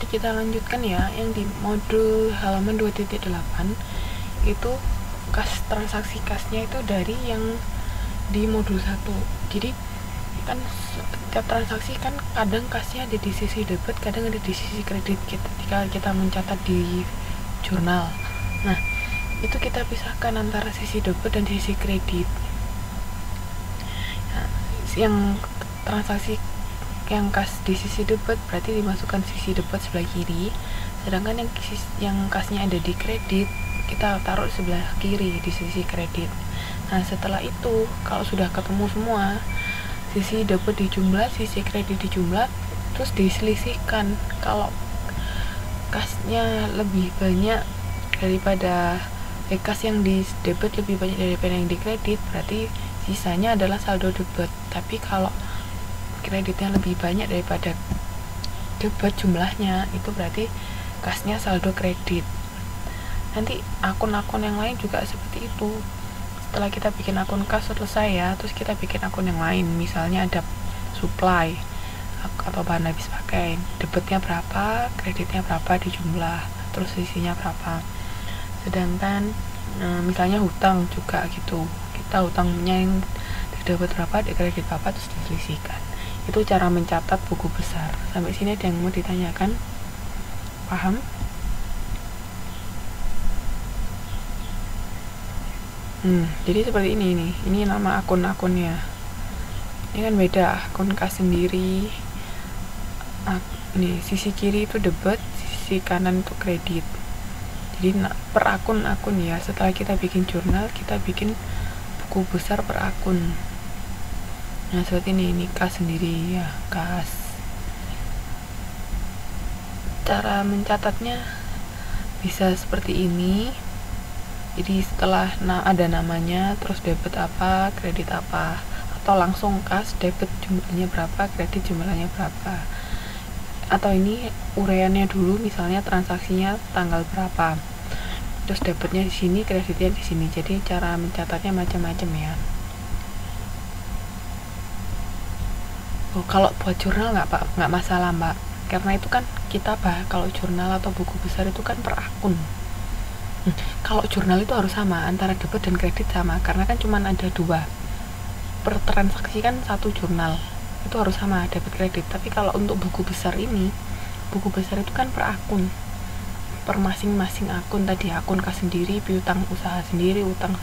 Jadi kita lanjutkan ya, yang di modul halaman 2.8 itu kas transaksi kasnya itu dari yang di modul 1. Jadi kan setiap transaksi kan kadang kasnya ada di sisi debit, kadang ada di sisi kredit ketika kita mencatat di jurnal. Nah, itu kita pisahkan antara sisi debit dan sisi kredit. Nah, yang transaksi yang kas di sisi debit berarti dimasukkan sisi debit sebelah kiri, sedangkan yang kasnya ada di kredit kita taruh sebelah kiri di sisi kredit. Nah, setelah itu kalau sudah ketemu semua, sisi debit dijumlah, sisi kredit dijumlah, terus diselisihkan. Kalau kasnya lebih banyak daripada kas yang di debit lebih banyak daripada yang di kredit, berarti sisanya adalah saldo debit. Tapi kalau kreditnya lebih banyak daripada debit jumlahnya, itu berarti kasnya saldo kredit. Nanti akun-akun yang lain juga seperti itu. Setelah kita bikin akun kas selesai ya, terus kita bikin akun yang lain. Misalnya ada supply atau bahan habis pakai, debitnya berapa, kreditnya berapa dijumlah, terus sisinya berapa. Sedangkan misalnya hutang juga gitu, kita hutangnya yang di debit berapa, di kredit berapa, terus diselisihkan. Itu cara mencatat buku besar. Sampai sini ada yang mau ditanyakan? Paham? Jadi seperti ini nih. Ini nama akun-akunnya. Ini kan beda, akun kas sendiri. Ini sisi kiri itu debit, sisi kanan itu kredit. Jadi per akun-akun ya. Setelah kita bikin jurnal, kita bikin buku besar per akun. Nah, seperti ini kas sendiri ya, kas. Cara mencatatnya bisa seperti ini. Jadi setelah ada namanya, terus debit apa, kredit apa, atau langsung kas, debit jumlahnya berapa, kredit jumlahnya berapa. Atau ini uraiannya dulu, misalnya transaksinya tanggal berapa, terus debitnya di sini, kreditnya di sini. Jadi cara mencatatnya macam-macam ya. Kalau buat jurnal nggak masalah mbak, karena itu kan kita kalau jurnal atau buku besar itu kan per akun. Kalau jurnal itu harus sama, antara debit dan kredit sama, karena kan cuma ada 2 per transaksi kan, 1 jurnal itu harus sama debit kredit. Tapi kalau untuk buku besar ini, buku besar itu kan per akun, per masing-masing akun. Tadi akun kas sendiri, piutang usaha sendiri, utang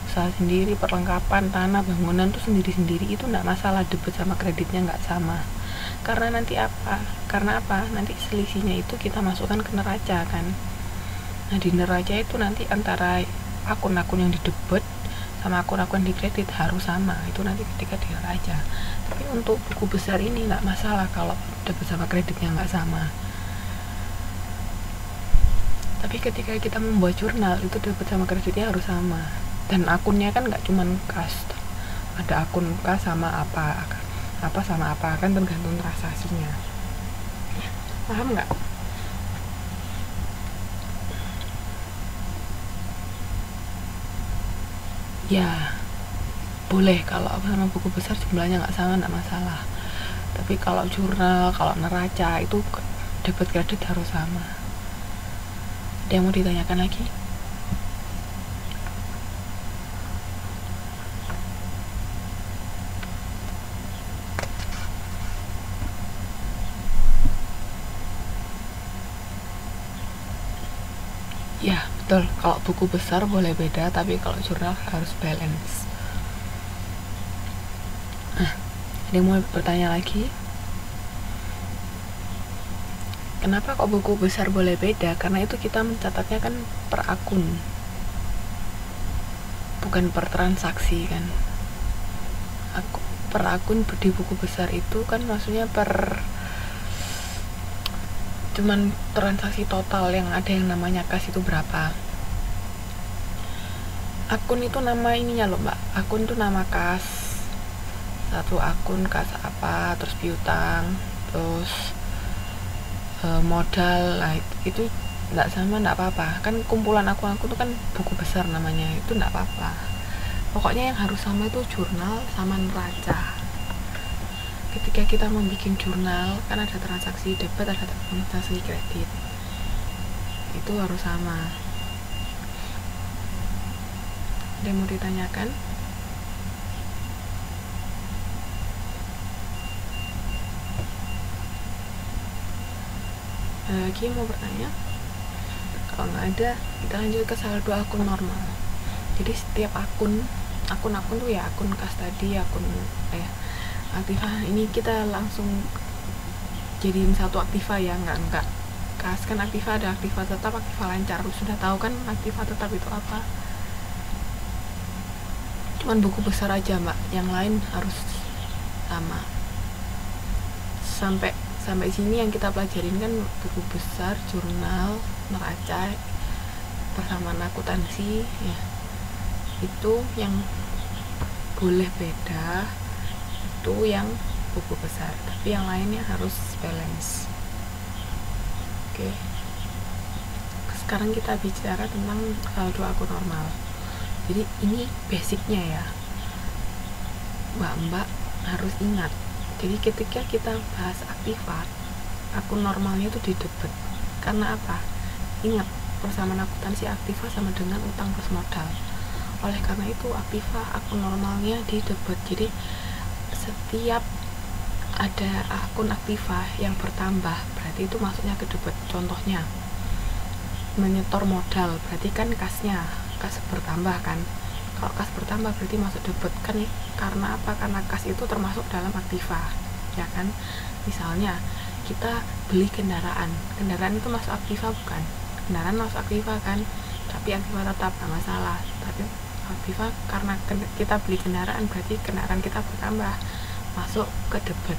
usaha sendiri, perlengkapan tanah bangunan itu sendiri-sendiri. Itu enggak masalah debit sama kreditnya nggak sama. Karena nanti karena apa? Nanti selisihnya itu kita masukkan ke neraca kan. Nah, di neraca itu nanti antara akun-akun yang di debit sama akun-akun di kredit harus sama. Itu nanti ketika di neraca. Tapi untuk buku besar ini nggak masalah kalau debit sama kreditnya nggak sama. Tapi ketika kita membuat jurnal, itu debit sama kreditnya harus sama. Dan akunnya kan nggak cuman kas, ada akun kas sama apa sama apa, kan tergantung transaksinya. Paham nggak? Ya boleh, kalau sama buku besar jumlahnya nggak sama nggak masalah. Tapi kalau jurnal, kalau neraca itu debit kredit harus sama. Ada yang mau ditanyakan lagi? Ya betul, kalau buku besar boleh beda, tapi kalau jurnal harus balance. Ada yang mau bertanya lagi? Kenapa kok buku besar boleh beda? Karena itu kita mencatatnya kan per akun, bukan per transaksi kan. Per akun di buku besar itu kan maksudnya cuman transaksi total, yang ada yang namanya kas itu berapa. Akun itu nama ininya loh mbak, akun itu nama kas, satu akun kas apa, terus piutang, terus modal. Nah, itu nggak sama, nggak apa-apa kan. Kumpulan akun-akun itu kan buku besar namanya, itu nggak apa-apa. Pokoknya yang harus sama itu jurnal sama neraca. ketika kita membuat jurnal kan ada transaksi debit, ada transaksi kredit, itu harus sama. Ada yang mau ditanyakan? Lagi mau bertanya? Kalau nggak ada, kita lanjut ke saldo akun normal. Jadi setiap akun tuh ya, akun kas tadi, akun aktiva ini kita langsung jadiin satu aktiva ya, nggak kas. Kan aktiva ada aktiva tetap, aktiva lancar. Sudah tahu kan aktiva tetap itu apa? Cuman buku besar aja mbak, yang lain harus sama. Sampai sini yang kita pelajarin kan buku besar, jurnal, neraca, persamaan akuntansi ya. Itu yang boleh beda itu yang buku besar, tapi yang lainnya harus balance. Oke. Sekarang kita bicara tentang saldo akun normal. Jadi ini basicnya ya, mbak harus ingat. Jadi ketika kita bahas aktiva, akun normalnya itu di debit. Karena apa? Ingat, persamaan akuntansi aktiva sama dengan utang plus modal. Oleh karena itu aktiva akun normalnya di debit. Jadi setiap ada akun aktiva yang bertambah, berarti itu masuknya ke debit. Contohnya menyetor modal, berarti kan kas bertambah kan. Kalau kas bertambah berarti masuk debit kan. Karena apa? Karena kas itu termasuk dalam aktiva ya kan. Misalnya kita beli kendaraan itu masuk aktiva bukan? Kendaraan masuk aktiva kan, tapi aktiva tetap nggak masalah. Tapi aktiva karena kita beli kendaraan berarti kendaraan kita bertambah, masuk ke debit.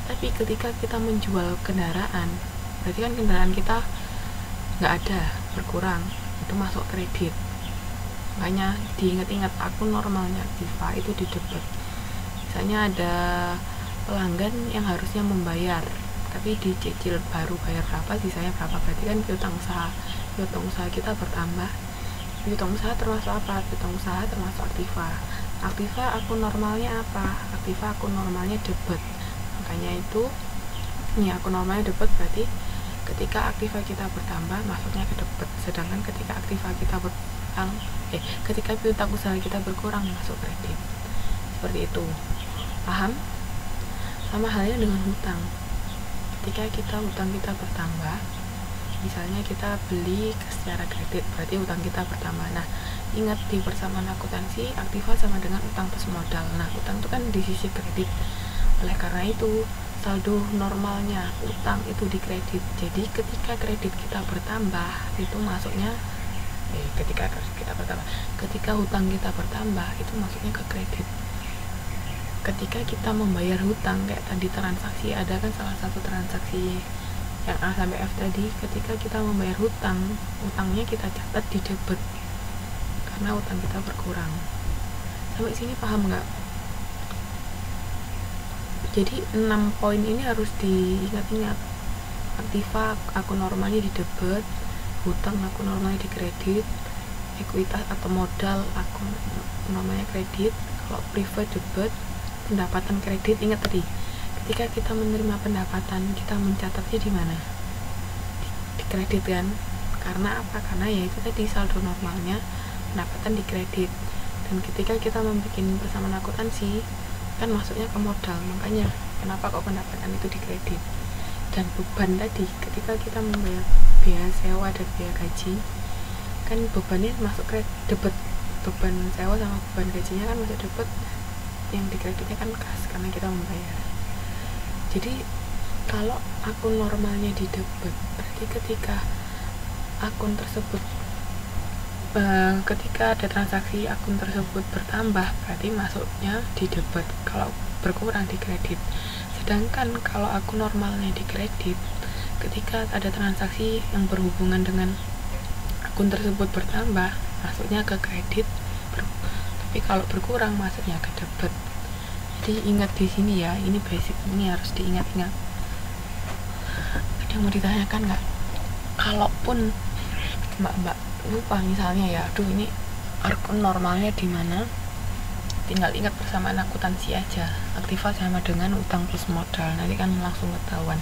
Tapi ketika kita menjual kendaraan, berarti kan kendaraan kita nggak ada, berkurang, itu masuk kredit. Makanya diingat-ingat akun normalnya aktiva itu di debit. Misalnya ada pelanggan yang harusnya membayar tapi dicicil baru bayar berapa, sisanya berapa, berarti kan piutang usaha kita bertambah. Piutang usaha termasuk apa? Piutang usaha termasuk aktiva. Aktiva akun normalnya apa? Aktiva akun normalnya debit. Makanya itu ini akun normalnya debit, berarti ketika aktiva kita bertambah masuknya ke debit. Sedangkan ketika aktiva kita ketika piutang usaha kita berkurang masuk kredit. Seperti itu. Paham? Sama halnya dengan hutang. Ketika hutang kita bertambah, misalnya kita beli secara kredit, berarti hutang kita bertambah. Nah, ingat di persamaan akuntansi aktiva sama dengan utang plus modal. Nah, utang itu kan di sisi kredit. Oleh karena itu saldo normalnya utang itu di kredit. Jadi ketika kredit kita bertambah itu masuknya ketika hutang kita bertambah itu masuknya ke kredit. Ketika kita membayar hutang kayak tadi transaksi, ada kan salah satu transaksi yang A sampai F tadi, ketika kita membayar hutangnya kita catat di debit karena hutang kita berkurang. Sampai sini paham nggak? Jadi 6 poin ini harus diingat-ingat. Aktiva akun normalnya di debit, hutang akun normalnya di kredit, ekuitas atau modal akun namanya kredit. Kalau preferred debit, pendapatan kredit. Ingat tadi, ketika kita menerima pendapatan kita mencatatnya di mana? Di kredit kan? Karena apa? Karena ya itu tadi saldo normalnya pendapatan di kredit. Dan ketika kita membuat persamaan akuntansi kan masuknya ke modal. Makanya kenapa kok pendapatan itu di kredit. Dan beban tadi, ketika kita membayar biaya sewa dan biaya gaji, kan bebannya masuk debit. Beban sewa sama beban gajinya kan masuk debit, yang di kreditnya kan kas karena kita membayar. Jadi kalau akun normalnya di debit, berarti ketika akun tersebut ketika ada transaksi akun tersebut bertambah, berarti masuknya di debit. Kalau berkurang di kredit. Sedangkan kalau akun normalnya di kredit, ketika ada transaksi yang berhubungan dengan akun tersebut bertambah, masuknya ke kredit. Tapi kalau berkurang masuknya ke debit. Jadi ingat di sini ya, ini basic, ini harus diingat-ingat. Ada yang mau ditanyakan nggak? Kalaupun mbak lupa misalnya ya, aduh ini akun normalnya di mana? tinggal ingat persamaan akuntansi aja. Aktiva sama dengan utang plus modal, nanti kan langsung ketahuan.